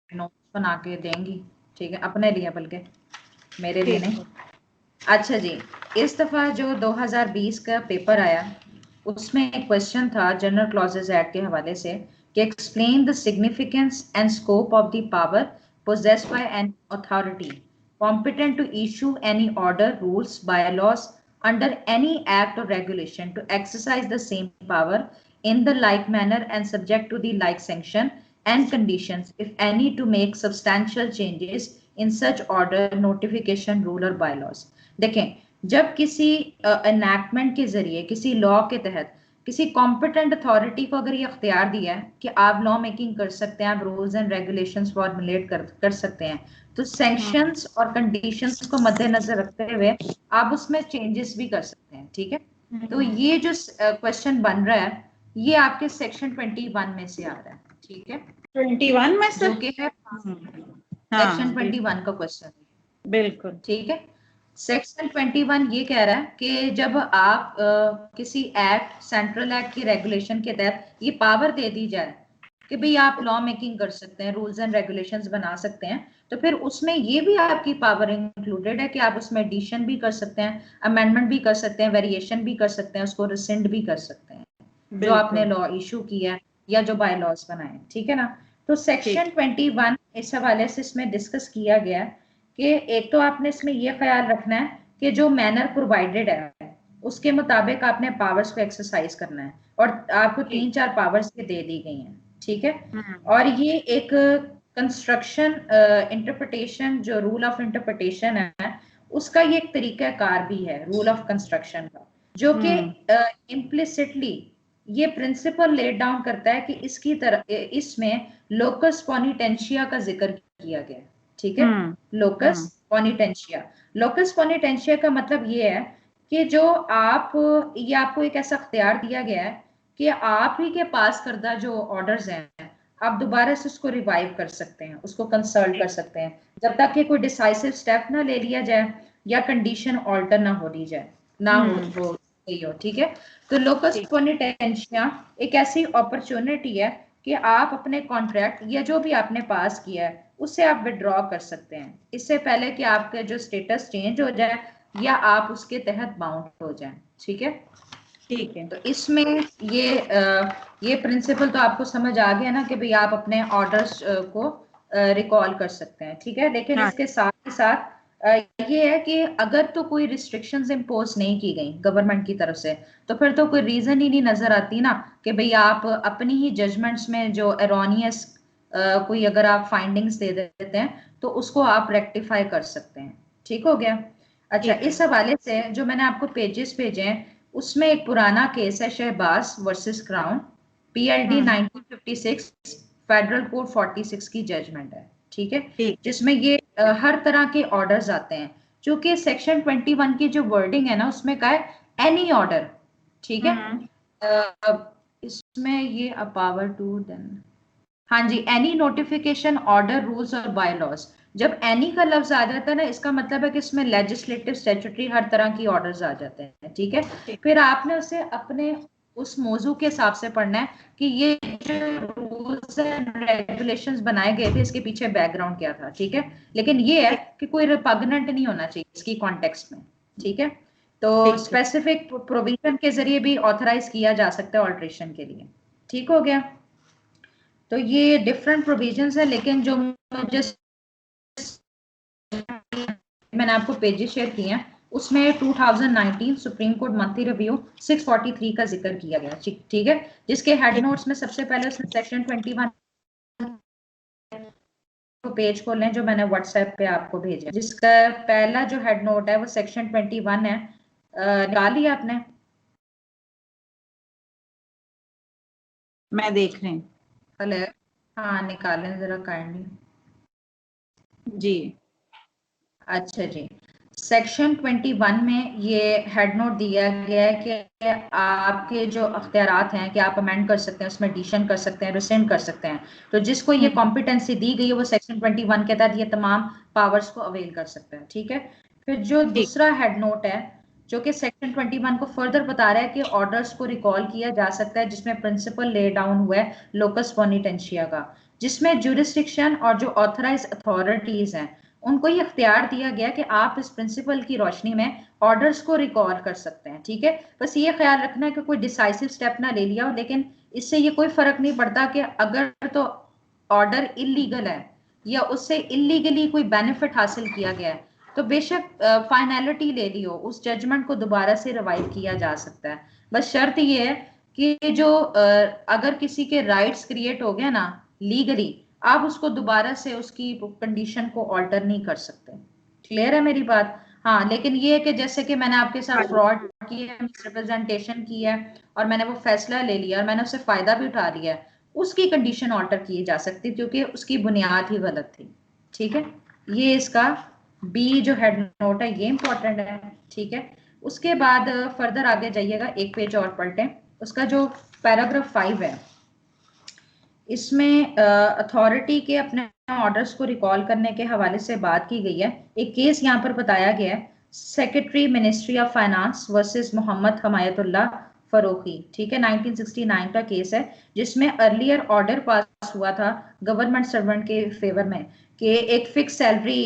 Notes बना के देंगी, ठीक है, अपने लिए बल्कि मेरे लिए ठीक नहीं। है। अच्छा जी, इस दफा जो 2020 का पेपर आया उसमें एक क्वेश्चन था जनरल क्लॉजेज एक्ट के हवाले से कि explain the significance and scope of the power possessed by an authority competent to issue any order, rules, bylaws under any act or regulation to exercise the same power in the like manner and subject to the like sanction and conditions, if any, to make substantial changes in such order, notification, rule or bylaws। देखें, जब किसी enactment के जरिए किसी law के तहत किसी competent authority को अगर ये अख्तियार दिया है कि आप लॉ मेकिंग कर सकते हैं, आप रूल्स एंड रेगुलेशंस फॉर्मुलेट कर सकते हैं, तो सैंक्शंस और कंडीशंस को मद्देनजर रखते हुए आप उसमें चेंजेस भी कर सकते हैं, ठीक है। तो ये जो क्वेश्चन बन रहा है ये आपके सेक्शन 21 में से आ रहा है, ठीक है, 21 में से जो कि है सेक्शन 21 का क्वेश्चन, बिल्कुल ठीक है। सेक्शन 21 ये कह रहा है कि जब आप किसी एक्ट, सेंट्रल एक्ट की रेगुलेशन के तहत ये पावर दे दी जाए कि भाई आप लॉ मेकिंग कर सकते हैं, रूल्स एंड रेगुलेशंस बना सकते हैं, तो फिर उसमें ये भी आपकी पावर इंक्लूडेड है कि आप उसमें एडिशन भी कर सकते हैं, अमेंडमेंट भी कर सकते हैं, वेरिएशन भी कर सकते हैं, उसको रिसेंड भी कर सकते हैं जो आपने लॉ इशू किया है या जो बाय लॉज बनाए, ठीक है ना। तो सेक्शन 21 इस हवाले से इसमें डिस्कस किया गया कि एक तो आपने इसमें यह ख्याल रखना है कि जो मैनर प्रोवाइडेड है उसके मुताबिक आपने पावर्स को एक्सरसाइज करना है, और आपको 3-4 पावर्स ये दे दी गई हैं, ठीक है। और ये एक कंस्ट्रक्शन इंटरप्रिटेशन, जो रूल ऑफ इंटरप्रिटेशन है उसका ये एक तरीका कार भी है रूल ऑफ कंस्ट्रक्शन का, जो कि इम्प्लिसिटली ये प्रिंसिपल लेट डाउन करता है कि इसकी तरह इसमें लोकस पोनिटेंशिया का जिक्र किया गया, ठीक है। लोकस पोनिटेंशिया, लोकस पोनिटेंशिया का मतलब ये है कि जो आप, ये आपको एक ऐसा अख्तियार दिया गया है कि आप ही के पास करदा जो ऑर्डर्स हैं आप दोबारा से उसको रिवाइव कर सकते हैं, उसको कंसल्ट कर सकते हैं, जब तक कि कोई डिसाइसिव स्टेप ना ले लिया जाए या कंडीशन ऑल्टर ना हो ली जाए, ना हो गई हो, ठीक है। तो लोकस पोनिटेंशिया एक ऐसी अपॉर्चुनिटी है कि आप अपने कॉन्ट्रैक्ट या जो भी आपने पास किया है उससे आप विड्रॉ कर सकते हैं, इससे पहले कि आपका जो स्टेटस चेंज हो जाए या आप उसके तहत बाउंड हो जाएं, ठीक है। ठीक है। तो इसमें ये प्रिंसिपल तो आपको समझ आ गया ना कि भाई आप अपने ऑर्डर्स को रिकॉल कर सकते हैं, ठीक है। लेकिन इसके साथ ही साथ ये है कि अगर तो कोई रिस्ट्रिक्शंस इम्पोज नहीं की गई गवर्नमेंट की तरफ से, तो फिर तो कोई रीजन ही नहीं नजर आती ना कि भाई आप अपनी ही जजमेंट्स में जो एरोनियस कोई अगर आप फाइंडिंग्स दे देते हैं तो उसको आप रेक्टिफाई कर सकते हैं, ठीक हो गया। अच्छा, इस हवाले से जो मैंने आपको पेजेस भेजे हैं उसमें एक पुराना केस है Shahbaz versus crown, PLD 1956, federal code 46 की जजमेंट है, ठीक है, जिसमें ये हर तरह के ऑर्डर्स आते हैं, क्योंकि सेक्शन 21 की जो वर्डिंग है ना उसमें कहा है एनी ऑर्डर, ठीक है। इसमें ये अ पावर टू देन, हाँ जी, एनी नोटिफिकेशन, ऑर्डर, रूल्स और बाय लॉज, जब एनी का लफ्ज आ जाता है ना इसका मतलब है कि इसमें लेजिस्लेटिव, स्टैट्यूटरी, हर तरह की ऑर्डर्स आ जाते हैं, ठीक है। फिर आपने उसे अपने उस मौजू के हिसाब से पढ़ना है कि ये जो रूल्स एंड रेगुलेशंस बनाए गए थे इसके पीछे बैकग्राउंड क्या था, ठीक है। लेकिन ये है कि कोई रिपग्नेंट नहीं होना चाहिए इसकी कॉन्टेक्स्ट में, ठीक है। तो स्पेसिफिक प्रोविजन के जरिए भी ऑथराइज किया जा सकता है ऑल्ट्रेशन के लिए, ठीक हो गया। तो ये डिफरेंट प्रोविजंस है, लेकिन जो मुझे मैंने आपको पेजेस शेयर किए हैं उसमें 2019 सुप्रीम कोर्ट मंथली रिव्यू 643 का जिक्र किया गया, ठीक है, जिसके हेड नोट्स में सबसे पहले उसने सेक्शन 21 पेज खोलें जो मैंने व्हाट्सएप पे आपको भेजा, जिसका पहला जो हेड नोट है वो सेक्शन 21 है। निकाल लिया आपने? मैं देख रही हूँ। हेलो, हाँ निकालें जरा काइंडली जी। अच्छा जी, सेक्शन 21 में ये हेड नोट दिया गया है कि आपके जो अख्तियारात हैं कि आप अमेंड कर सकते हैं, उसमें एडिशन कर सकते हैं, रिसेंड कर सकते हैं, तो जिसको ये कॉम्पिटेंसी दी गई है वो सेक्शन 21 के तहत ये तमाम पावर्स को अवेल कर सकता है, ठीक है। फिर जो दूसरा हेड नोट है जो कि सेक्शन 21 को फर्दर बता रहा है कि ऑर्डर्स को रिकॉल किया जा सकता है जिसमें प्रिंसिपल ले डाउन हुआ है लोकस पोनिटेंशिया का, जिसमें जुरिस्डिक्शन और जो ऑथराइज अथॉरिटीज हैं उनको ये इख्तियार दिया गया कि आप इस प्रिंसिपल की रोशनी में ऑर्डर्स को रिकॉल कर सकते हैं। ठीक है, बस ये ख्याल रखना है कि कोई डिसाइसिव स्टेप ना ले लिया हो, लेकिन इससे ये कोई फर्क नहीं पड़ता कि अगर तो ऑर्डर इलीगल है या उससे इलीगली कोई बेनिफिट हासिल किया गया है तो बेशक फाइनलिटी ले लियो, उस जजमेंट को दोबारा से रिवाइव किया जा सकता है। बस शर्त ये है कि जो अगर किसी के राइट्स क्रिएट हो गए ना लीगली, आप उसको दोबारा से उसकी कंडीशन को ऑल्टर नहीं कर सकते। क्लियर है मेरी बात? हाँ, लेकिन ये है कि जैसे कि मैंने आपके साथ फ्रॉड किया, मिसरिप्रेजेंटेशन की है और मैंने वो फैसला ले लिया और मैंने उससे फायदा भी उठा लिया है, उसकी कंडीशन ऑल्टर की जा सकती क्योंकि उसकी बुनियाद ही गलत थी। ठीक है, ये इसका बी जो हेड नोट है ये इंपॉर्टेंट है। ठीक है, उसके बाद फर्दर आगे जाइएगा, एक पेज और पलटें, उसका जो पैराग्राफ 5 है इसमें अथॉरिटी के अपने ऑर्डर्स को रिकॉल करने के हवाले से बात की गई है। एक केस यहाँ पर बताया गया है, secretary ministry of finance versus Mohammad Hamayatullah Farookhi. ठीक है, 1969 का केस है जिसमें अर्लियर ऑर्डर पास हुआ था गवर्नमेंट सर्वेंट के फेवर में कि एक फिक्स सैलरी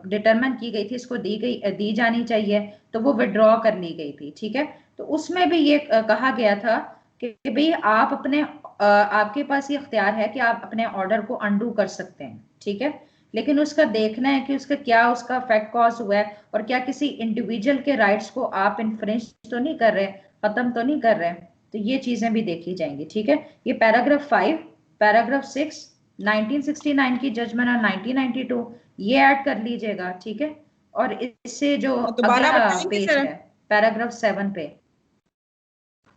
डिटरमिन की गई थी, इसको दी जानी चाहिए, तो वो विड्रॉ कर ली गई थी। ठीक है, तो उसमें भी ये कहा गया था कि भाई आप अपने आपके पास ये इख्तियार है कि आप अपने ऑर्डर को अंडू कर सकते हैं। ठीक है, लेकिन उसका देखना है कि उसका क्या उसका इफेक्ट कॉज हुआ है और क्या किसी इंडिविजुअल के राइट्स को आप इन्फ्रिंज तो नहीं कर रहे, खत्म तो नहीं कर रहे, तो ये चीजें भी देखी जाएंगी। ठीक है, ये पैराग्राफ 5, पैराग्राफ 6 1969 की जजमेंट और 1992 ये ऐड कर लीजिएगा। ठीक है, और इससे जो दोबारा अगला बताएंगे पेज सर? है पैराग्राफ 7 पे,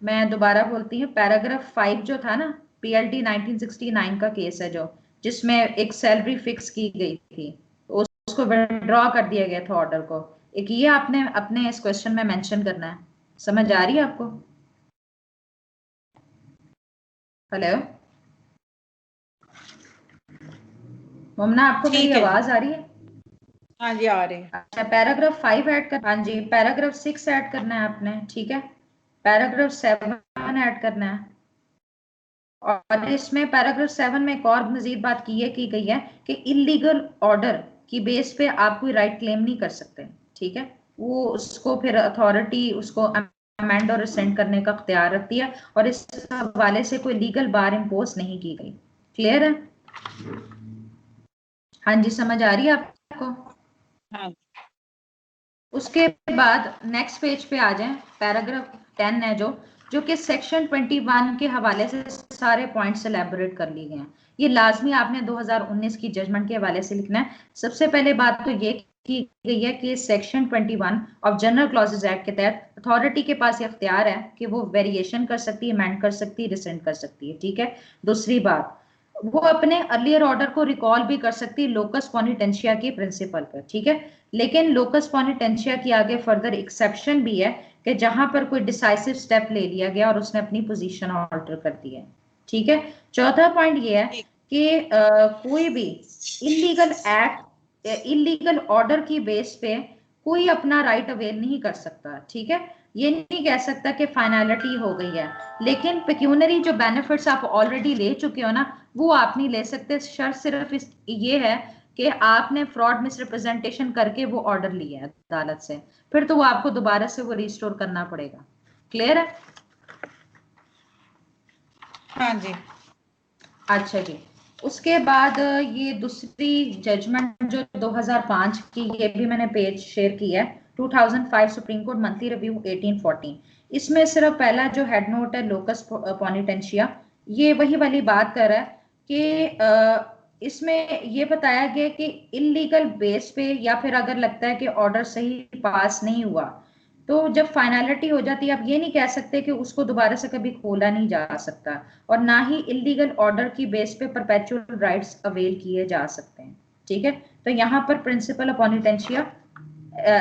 मैं दोबारा बोलती हूँ, पैराग्राफ 5 जो था ना, पीएलटी 1969 का केस है जो जिसमें एक सैलरी फिक्स की गई थी, तो उसको विड्रॉ कर दिया गया था ऑर्डर को। एक ये आपने अपने इस क्वेश्चन में मेंशन करना है। समझ आ रही है आपको? हेलो मुमना, आपको मेरी ठीक है जी, आवाज आ रही है? हाँ जी आ रहे हैं। अच्छा, पैराग्राफ 5 ऐड कर, हाँ जी, पैराग्राफ 6 ऐड करना है आपने। ठीक है, पैराग्राफ 7 ऐड करना है, और इसमें पैराग्राफ 7 में एक और मजीद बात की गई है कि इलीगल ऑर्डर की बेस पे आप कोई राइट क्लेम नहीं कर सकते। ठीक है, वो उसको फिर अथॉरिटी उसको अमेंड और रिसेंड करने का इख्तियार रखती है और इस हवाले से कोई लीगल बार इम्पोज नहीं की गई। क्लियर है? हाँ जी, समझ आ रही है आपको? हाँ उसके बाद नेक्स्ट पेज पे आ जाएं, पैराग्राफ 10 है जो जो कि सेक्शन 21 के हवाले से सारे पॉइंट्स एलैबोरेट कर लिए गए हैं। ये लाजमी आपने 2019 की जजमेंट के हवाले से लिखना है। सबसे पहले बात तो ये की गई है कि section 21 of general clauses act के तहत अथॉरिटी के पास ये अख्तियार है कि वो वेरिएशन कर सकती है, अमेंड कर सकती है, रिसेंड कर सकती है। ठीक है, दूसरी बात, वो अपने अर्लियर ऑर्डर को रिकॉल भी कर सकती है लोकस पॉनिटेंशिया की प्रिंसिपल पर। ठीक है, लेकिन लोकस पॉनिटेंशिया की आगे फर्दर एक्सेप्शन भी है कि जहां पर कोई डिसाइसिव स्टेप ले लिया गया और उसने अपनी पोजीशन ऑल्टर कर दी है। ठीक है, चौथा पॉइंट ये है ठीक। कि कोई भी इलीगल एक्ट, इलीगल ऑर्डर की बेस पे कोई अपना राइट अवेल नहीं कर सकता। ठीक है, ये नहीं कह सकता कि फाइनलिटी हो गई है, लेकिन पेक्यूनरी जो बेनिफिट्स आप ऑलरेडी ले चुके हो ना, वो आप नहीं ले सकते। शर्त सिर्फ ये है कि आपने फ्रॉड मिसरिप्रेजेंटेशन करके वो ऑर्डर लिया है अदालत से, फिर तो वो आपको दोबारा से वो रिस्टोर करना पड़ेगा। क्लियर है? हाँ जी। अच्छा जी, उसके बाद ये दूसरी जजमेंट जो 2005 की, ये भी मैंने पेज शेयर किया है, 2005 सुप्रीम कोर्ट मंथली रिव्यू 1814। इसमें सिर्फ पहला जो हेड नोट है लोकस पॉनिटेंशिया, ये वही वाली बात कर रहा है कि इसमें ये बताया गया कि इलीगल बेस पे या फिर अगर लगता है कि ऑर्डर सही पास नहीं हुआ, तो जब फाइनलिटी हो जाती है आप ये नहीं कह सकते कि उसको दोबारा से कभी खोला नहीं जा सकता, और ना ही इलीगल ऑर्डर की बेस पे परपेचुअल राइट्स अवेल किए जा सकते हैं। ठीक है, तो यहाँ पर प्रिंसिपल ऑफ पॉनिटेंशिया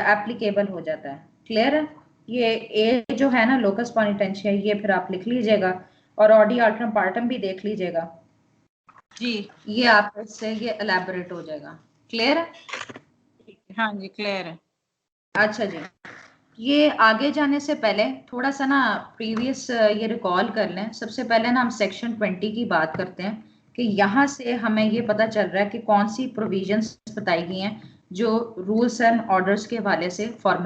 एप्लीकेबल हो जाता है। क्लियर है? ये ए जो है ना लोकस पॉनिटेंशिया, ये फिर आप लिख लीजिएगा और ऑडी अल्टरम पार्टम भी देख लीजिएगा जी। ये आप इससे ये एलैबोरेट हो जाएगा। क्लियर है? हाँ जी क्लियर है। अच्छा जी, ये आगे जाने से पहले थोड़ा सा ना प्रीवियस ये रिकॉल कर लें। सबसे पहले ना हम सेक्शन 20 की बात करते हैं कि यहाँ से हमें ये पता चल रहा है कि कौन सी प्रोविजंस बताई गई हैं जो रूल्स एंड ऑर्डर्स के हवाले से फॉर्मुलेट